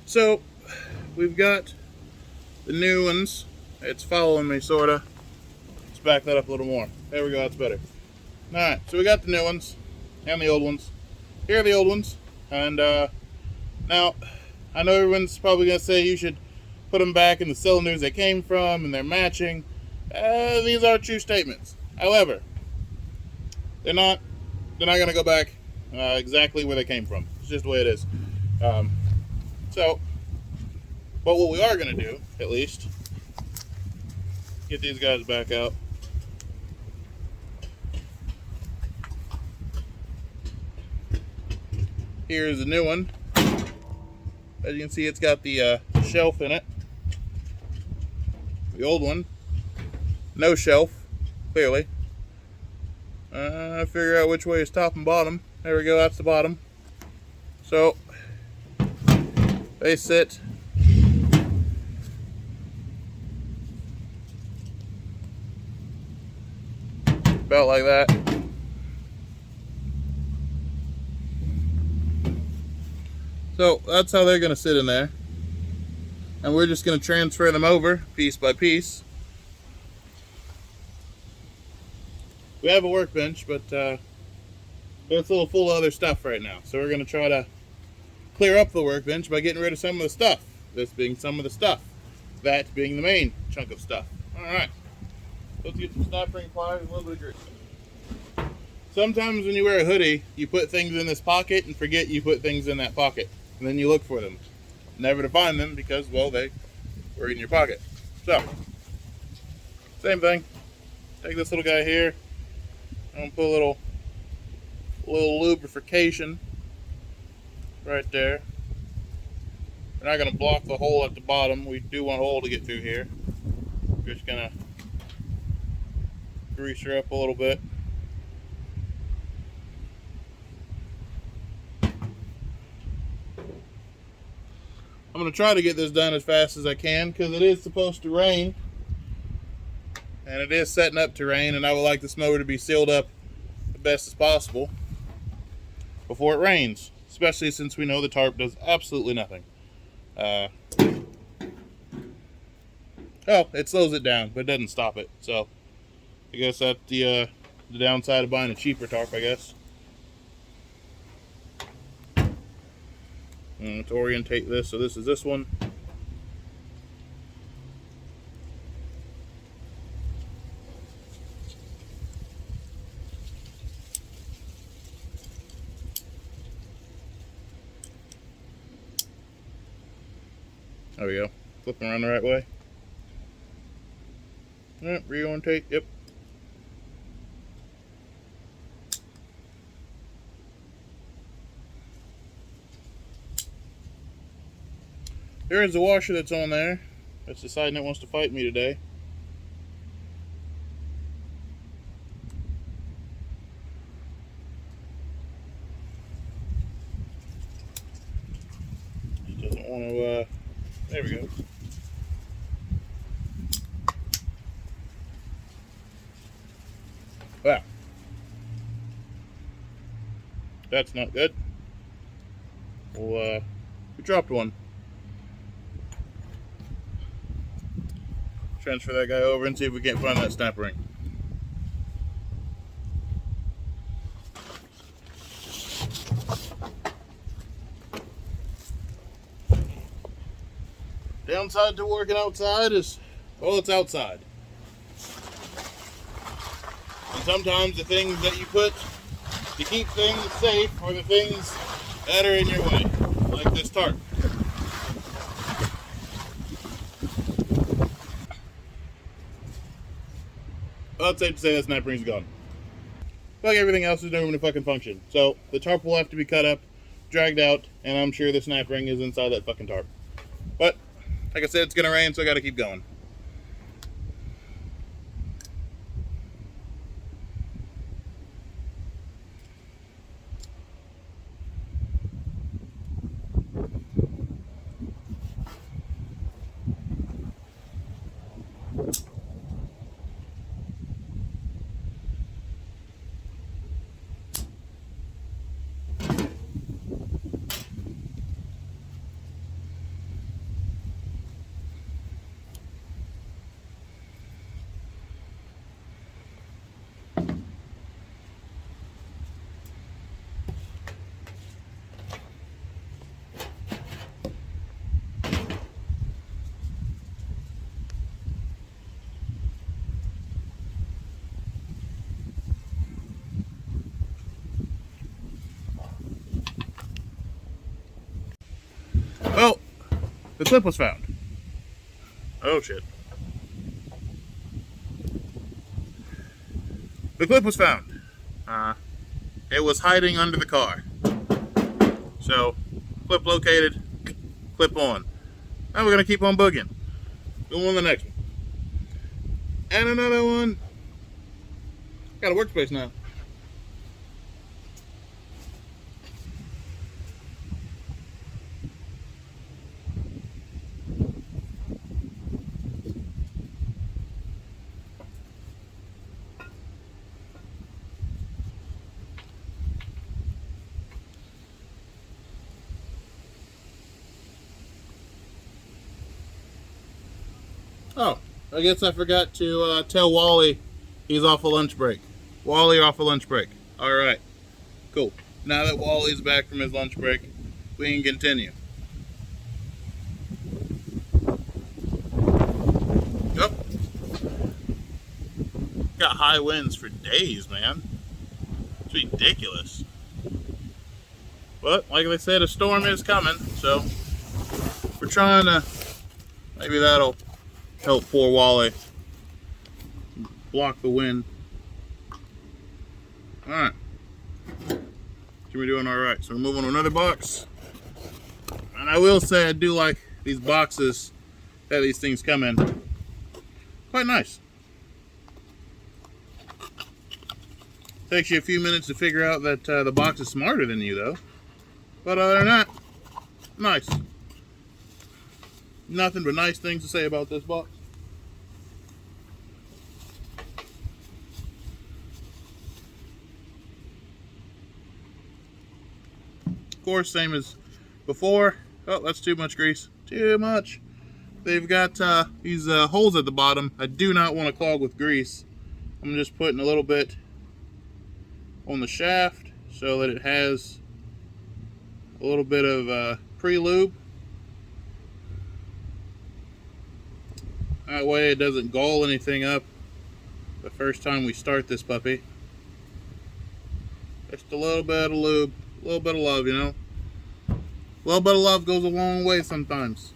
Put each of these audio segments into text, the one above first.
So we've got the new ones. It's following me, sorta. Let's back that up a little more. There we go. That's better. All right. So we got the new ones and the old ones. Here are the old ones, and now I know everyone's probably gonna say you should put them back in the cylinders they came from, and they're matching. These are true statements. However, they're not. They're not gonna go back exactly where they came from. It's just the way it is. Um, so, but what we are gonna do, at least, get these guys back out. Here's the new one. As you can see, it's got the shelf in it. The old one, no shelf, clearly. Figure out which way is top and bottom. There we go, that's the bottom. So, they sit about like that. So that's how they're going to sit in there. And we're just going to transfer them over piece by piece. We have a workbench, but it's a little full of other stuff right now. So we're going to try to clear up the workbench by getting rid of some of the stuff. This being some of the stuff. That being the main chunk of stuff. Alright. Let's get some snap ring pliers and a little bit of grease. Sometimes when you wear a hoodie, you put things in this pocket and forget you put things in that pocket. And then you look for them. Never to find them because, well, they were in your pocket. So, same thing. Take this little guy here. I'm going to put a little lubrication right there. We're not going to block the hole at the bottom. We do want a hole to get through here. We're just going to grease her up a little bit. I'm going to try to get this done as fast as I can because it is supposed to rain. And it is setting up to rain, and I would like this mower to be sealed up the best as possible before it rains. Especially since we know the tarp does absolutely nothing. Oh, it slows it down, but it doesn't stop it. So, I guess that's the downside of buying a cheaper tarp, I guess. And let's orientate this. So this is this one. There we go. Flip them around the right way. Yep, reorientate. Yep. There is the washer that's on there. That's deciding it wants to fight me today. Just doesn't want to, there we go. Wow. That's not good. Well, we dropped one. Transfer that guy over and see if we can't find that snap ring. Downside to working outside is, well, it's outside. And sometimes the things that you put to keep things safe are the things that are in your way, like this tarp. Well, it's safe to say that snap ring's gone. Like everything else is doing a fucking function. So the tarp will have to be cut up, dragged out, and I'm sure the snap ring is inside that fucking tarp. But like I said, it's gonna rain, so I gotta keep going. Well, the clip was found. Oh shit. The clip was found. It was hiding under the car. So, clip located, clip on. Now we're gonna keep on boogieing. Go on to the next one. And another one. Got a workspace now. Oh, I guess I forgot to tell Wally he's off a lunch break. Wally off a lunch break. Alright, cool. Now that Wally's back from his lunch break, we can continue. Yep. Got high winds for days, man. It's ridiculous. But, like I said, a storm is coming, so we're trying to, maybe that'll help poor Wally block the wind. Alright. We're doing alright. So we're moving to another box. And I will say I do like these boxes that these things come in. Quite nice. Takes you a few minutes to figure out that the box is smarter than you, though. But other than that, nice. Nothing but nice things to say about this box. Of course, same as before. Oh, that's too much grease. Too much. They've got these holes at the bottom. I do not want to clog with grease. I'm just putting a little bit on the shaft so that it has a little bit of pre-lube. That way it doesn't gall anything up the first time we start this puppy. Just a little bit of lube, a little bit of love, you know. A little bit of love goes a long way sometimes.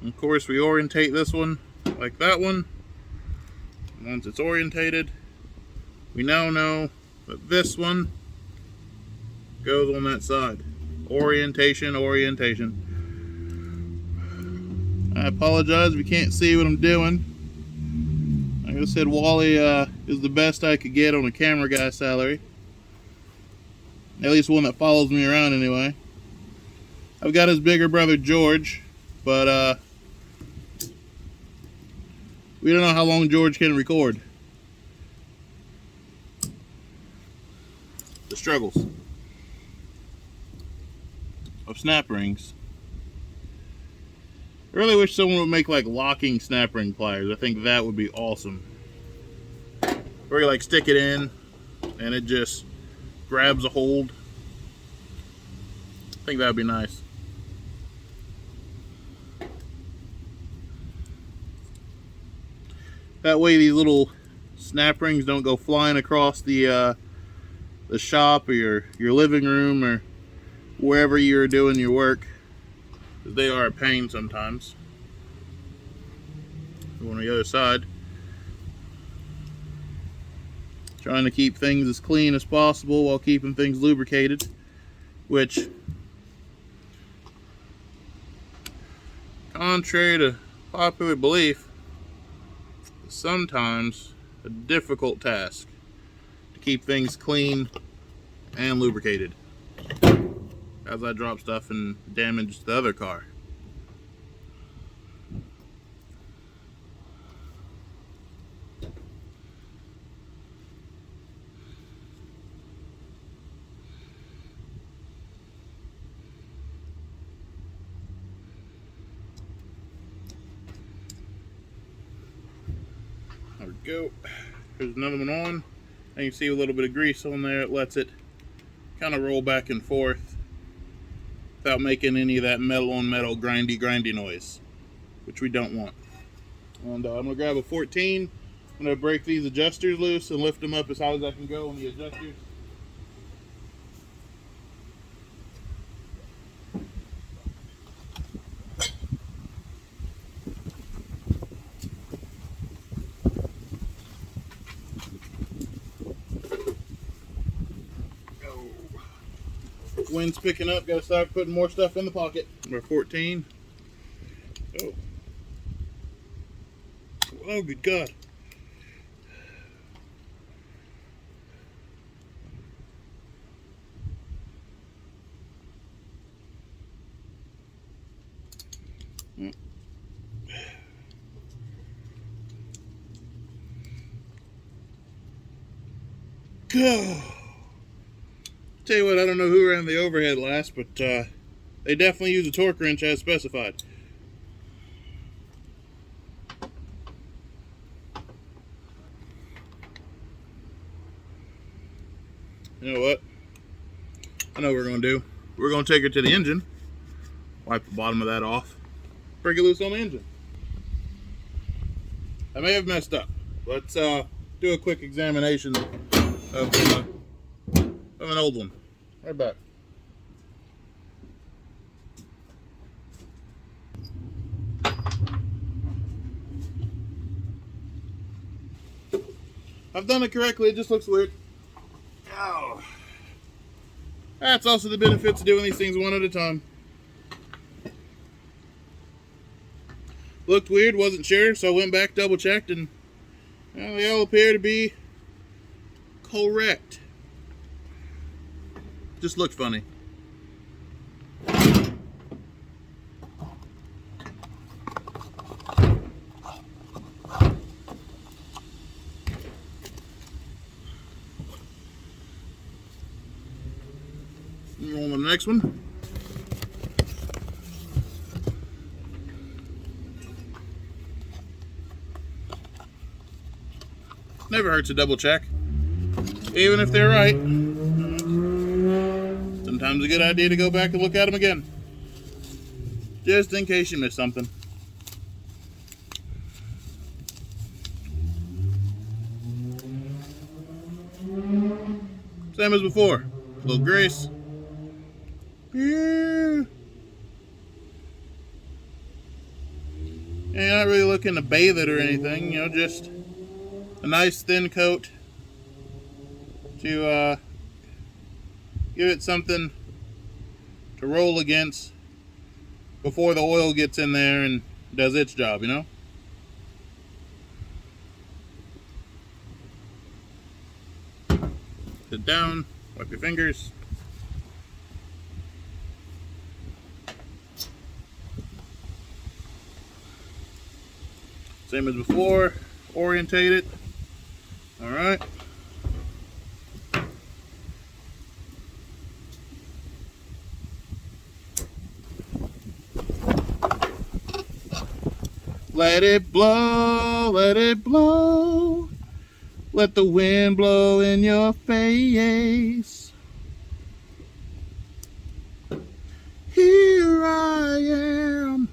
And of course, we orientate this one like that one. Once it's orientated, we now know that this one goes on that side. Orientation, orientation. I apologize if you can't see what I'm doing. Like I said, Wally is the best I could get on a camera guy salary. At least one that follows me around anyway. I've got his bigger brother George, but we don't know how long George can record. The struggles of snap rings. I really wish someone would make like locking snap ring pliers. I think that would be awesome. Where you like stick it in and it just grabs a hold. I think that would be nice. That way these little snap rings don't go flying across the shop or your living room or wherever you're doing your work. Because they are a pain sometimes. Go on the other side. Trying to keep things as clean as possible while keeping things lubricated. Which, contrary to popular belief, is sometimes a difficult task to keep things clean and lubricated. As I drop stuff and damage the other car. There we go. There's another one on. And you can see a little bit of grease on there. It lets it kind of roll back and forth without making any of that metal on metal grindy noise, which we don't want. And I'm gonna grab a 14 I'm going to break these adjusters loose and lift them up as high as I can go on the adjusters. Wind's picking up, gotta start putting more stuff in the pocket. Number 14. Oh. Oh, good God. Go. Tell you what, I don't know who ran the overhead last, but they definitely use a torque wrench as specified. You know what? I know what we're going to do. We're going to take her to the engine, wipe the bottom of that off, break it loose on the engine. I may have messed up. Let's do a quick examination of an old one. Right back. I've done it correctly, it just looks weird. Oh. That's also the benefits of doing these things one at a time. Looked weird, wasn't sure, so I went back, double checked, and well, they all appear to be correct. Just looked funny. On to the next one. Never hurts to double check, even if they're right. Sometimes a good idea to go back and look at them again, just in case you missed something. Same as before, a little grease. Yeah. And you're not really looking to bathe it or anything, you know, just a nice thin coat to give it something to roll against before the oil gets in there and does its job, you know? Sit down, wipe your fingers. Same as before, orientate it. All right. Let it blow, let it blow. Let the wind blow in your face. Here I am.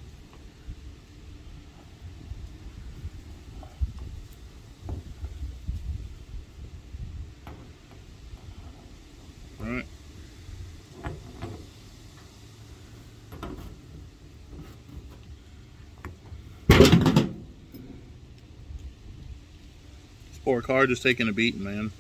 All right. This poor car just taking a beating, man.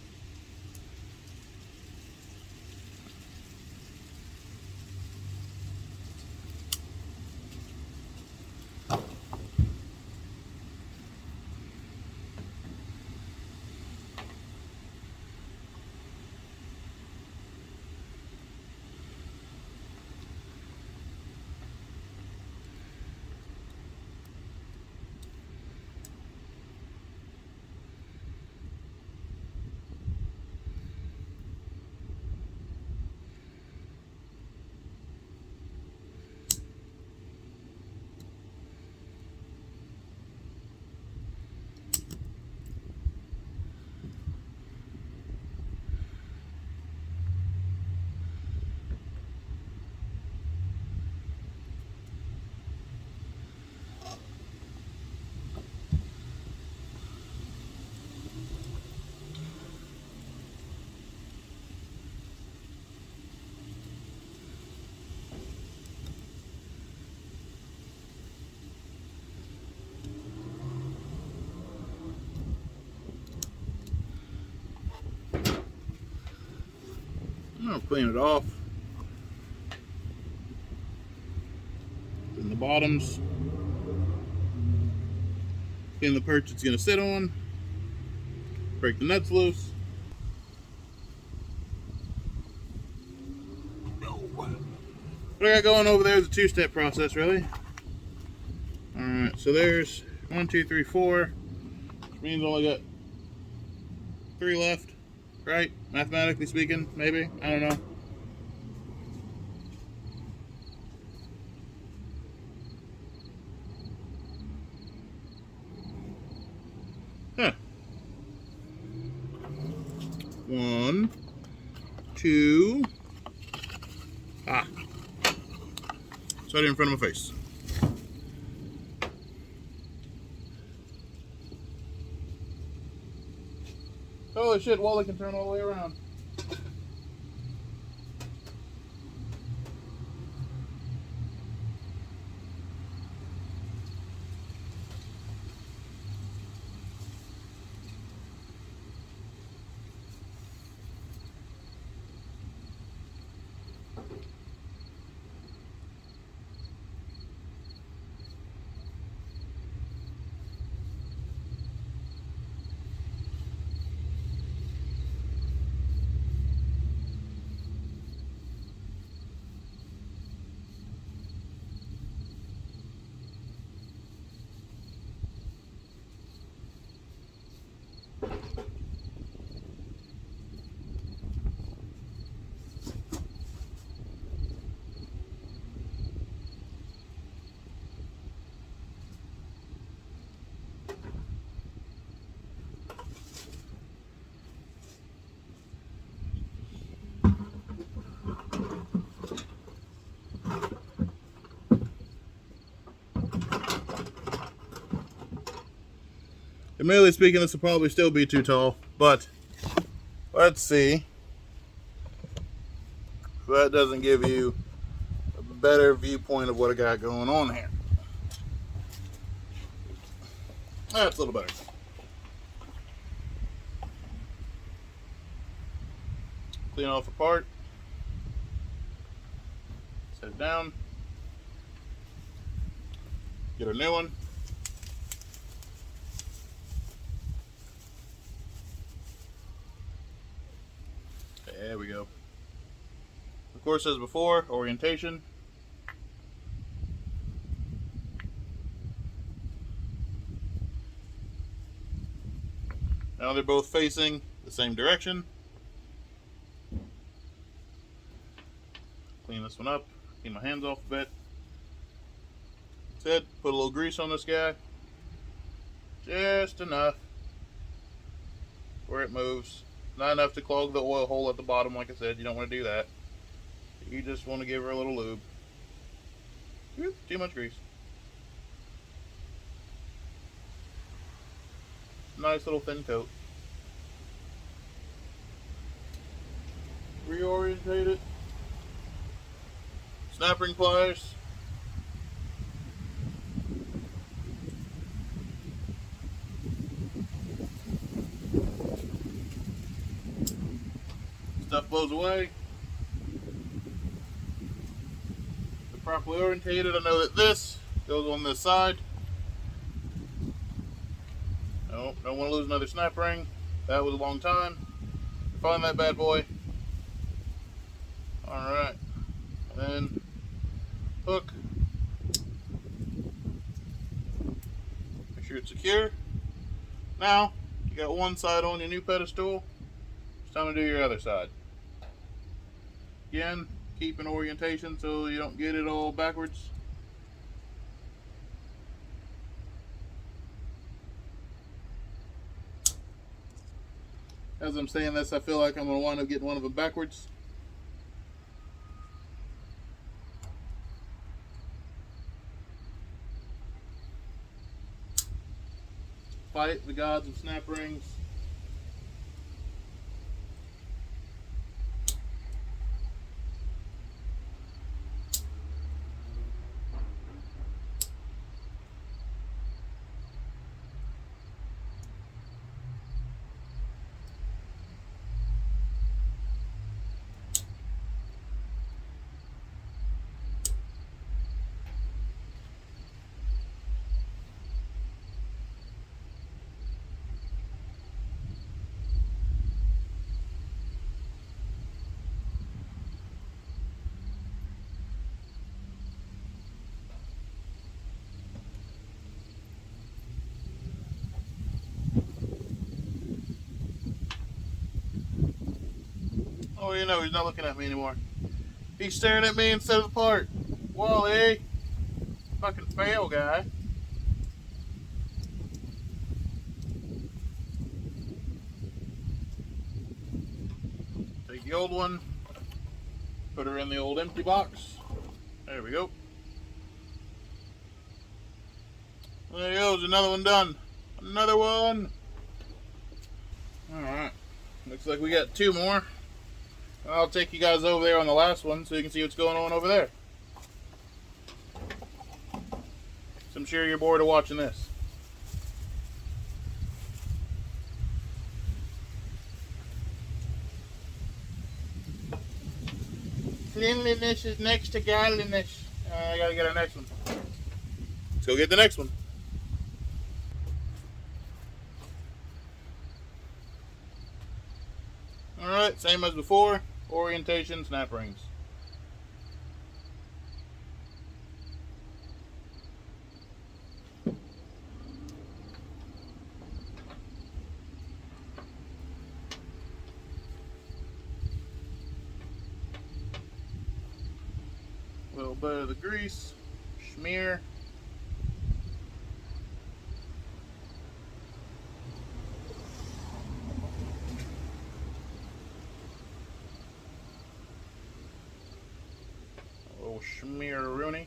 I'll clean it off. And the bottoms. Clean the perch it's going to sit on. Break the nuts loose. What I got going over there is a two-step process, really. Alright, so there's 1, 2, 3, 4. Which means I only got 3 left, right? Mathematically speaking, maybe? I don't know. Huh. 1, 2. Ah. It's right in front of my face. Holy shit, Wally can turn all the way around. Admittedly speaking, this will probably still be too tall, but let's see if that doesn't give you a better viewpoint of what I got going on here. That's a little better. Clean off a part. Set it down. Get a new one. There we go. Of course, as before, orientation. Now they're both facing the same direction. Clean this one up. Clean my hands off a bit. That's it. Put a little grease on this guy. Just enough where it moves. Not enough to clog the oil hole at the bottom, like I said. You don't want to do that. You just want to give her a little lube. Whoop, too much grease. Nice little thin coat. Reorientate it. Snap ring pliers. Stuff blows away. They're properly orientated. I know that this goes on this side. No, don't want to lose another snap ring. That was a long time. Find that bad boy. Alright. And then hook. Make sure it's secure. Now, you got one side on your new pedestal. It's time to do your other side. Again, keep an orientation so you don't get it all backwards. As I'm saying this, I feel like I'm going to wind up getting one of them backwards. Fight the gods of snap rings. Oh, you know, he's not looking at me anymore. He's staring at me instead of the part. Wally! Fucking fail, guy. Take the old one, put her in the old empty box. There we go. There goes, another one done. Another one. Alright. Looks like we got 2 more. I'll take you guys over there on the last one so you can see what's going on over there. So I'm sure you're bored of watching this. Cleanliness is next to godliness. I gotta get our next one. Let's go get the next one. Alright, same as before. Orientation, snap rings. A little bit of the grease, smear. A little smear-rooney.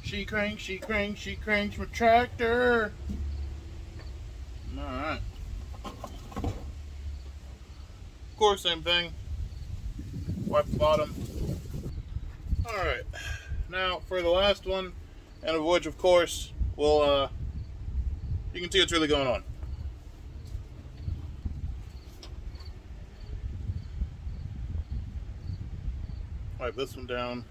She cranks my tractor. Alright. Of course, same thing. Wipe the bottom. Alright. Now, for the last one, and of which, of course, we'll, you can see what's really going on. Wipe this one down.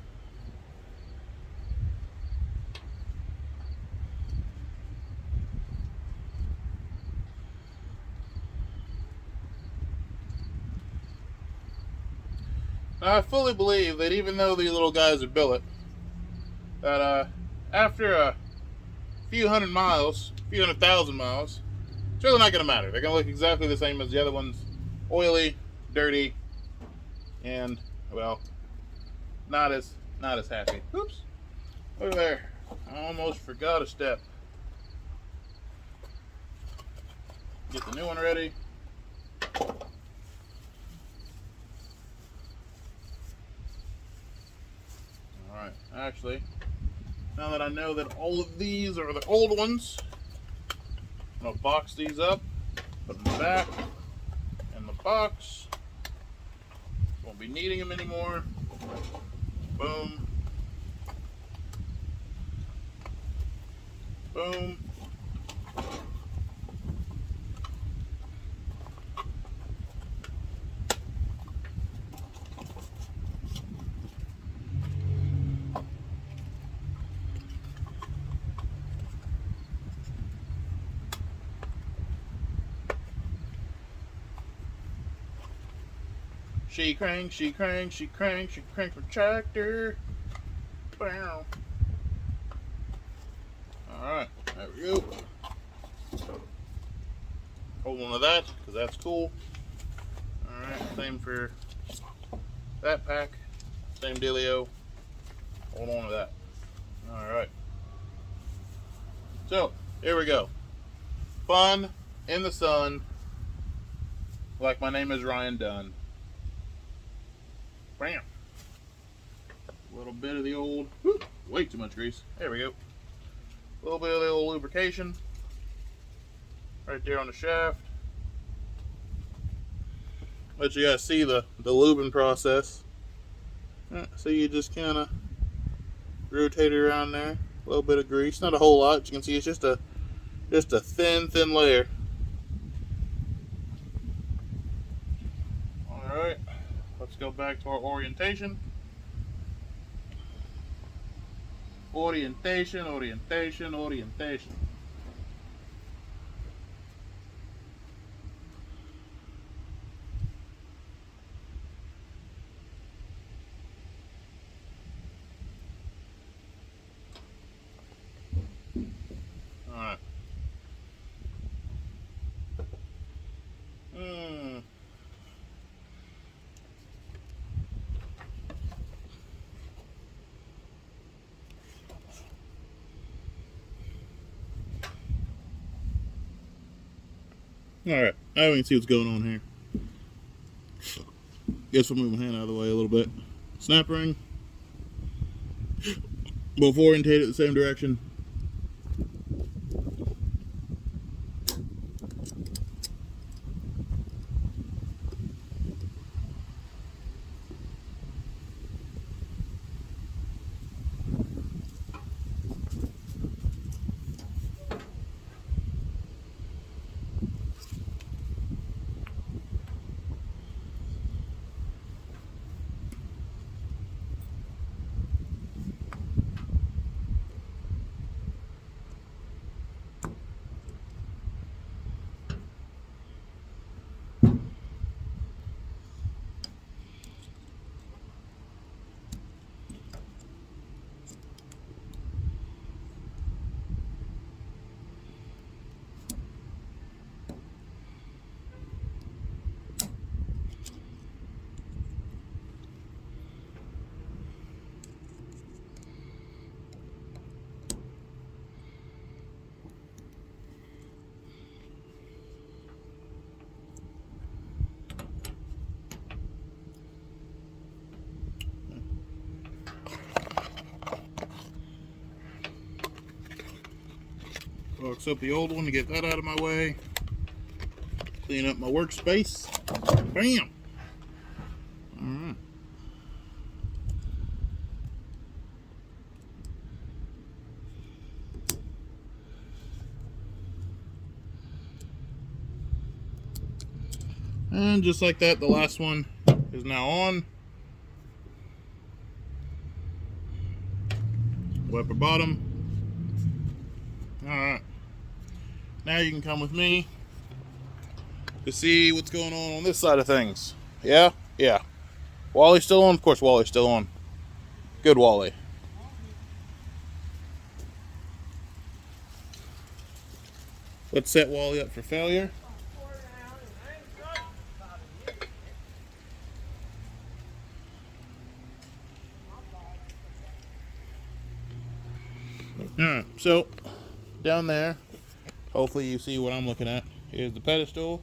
Now, I fully believe that even though these little guys are billet, that after a few hundred miles, a few 100,000 miles, it's really not going to matter. They're going to look exactly the same as the other ones. Oily, dirty, and, well, not as happy. Oops. Over there. I almost forgot a step. Get the new one ready. Alright, actually, now that I know that all of these are the old ones, I'm going to box these up, put them back in the box. Won't be needing them anymore. Boom. Boom. She cranks her tractor. Bow. Alright, there we go. Hold on to that, because that's cool. Alright, same for that pack. Same dealio. Hold on to that. Alright. So, here we go. Fun in the sun. Like my name is Ryan Dunn. Bam. A little bit of the old, way too much grease. There we go. A little bit of the old lubrication. Right there on the shaft. Let you guys see the lubing process. So you just kind of rotate it around there. A little bit of grease, not a whole lot. As you can see, it's just a thin layer. All right, let's go back to our orientation. Orientation. Alright. Alright, now we can see what's going on here. Guess we'll move my hand out of the way a little bit. Snap ring. Both orientate it the same direction. Box up the old one to get that out of my way. Clean up my workspace. Bam! Alright. And just like that, the last one is now on. Wiper bottom. Alright. Now you can come with me to see what's going on this side of things. Yeah? Yeah. Wally's still on? Of course Wally's still on. Good Wally. Let's set Wally up for failure. Alright, so down there, hopefully you see what I'm looking at. Here's the pedestal.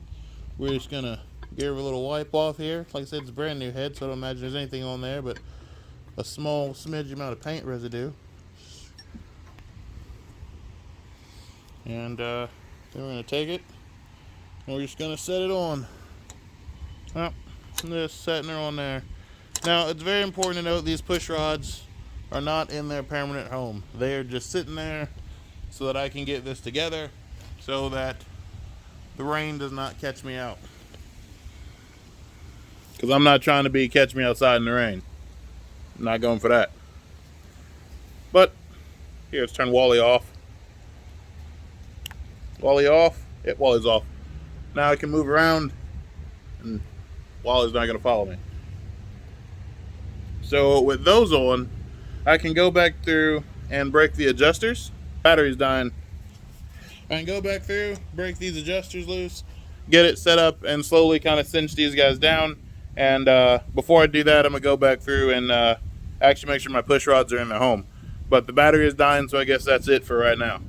We're just gonna give her a little wipe off here. Like I said, it's a brand new head, so I don't imagine there's anything on there but a small smidge amount of paint residue. And then we're gonna take it and we're just gonna set it on. Well, just setting her on there. Now it's very important to note these push rods are not in their permanent home. They are just sitting there so that I can get this together so that the rain does not catch me out. Because I'm not trying to be catch me outside in the rain. I'm not going for that. But here, let's turn Wally off. Wally off. Yep, Wally's off. Now I can move around and Wally's not going to follow me. So with those on, I can go back through and break the adjusters. Battery's dying. I can go back through, break these adjusters loose, get it set up and slowly kind of cinch these guys down. And before I do that, I'm gonna go back through and actually make sure my push rods are in their home. But the battery is dying, so I guess that's it for right now.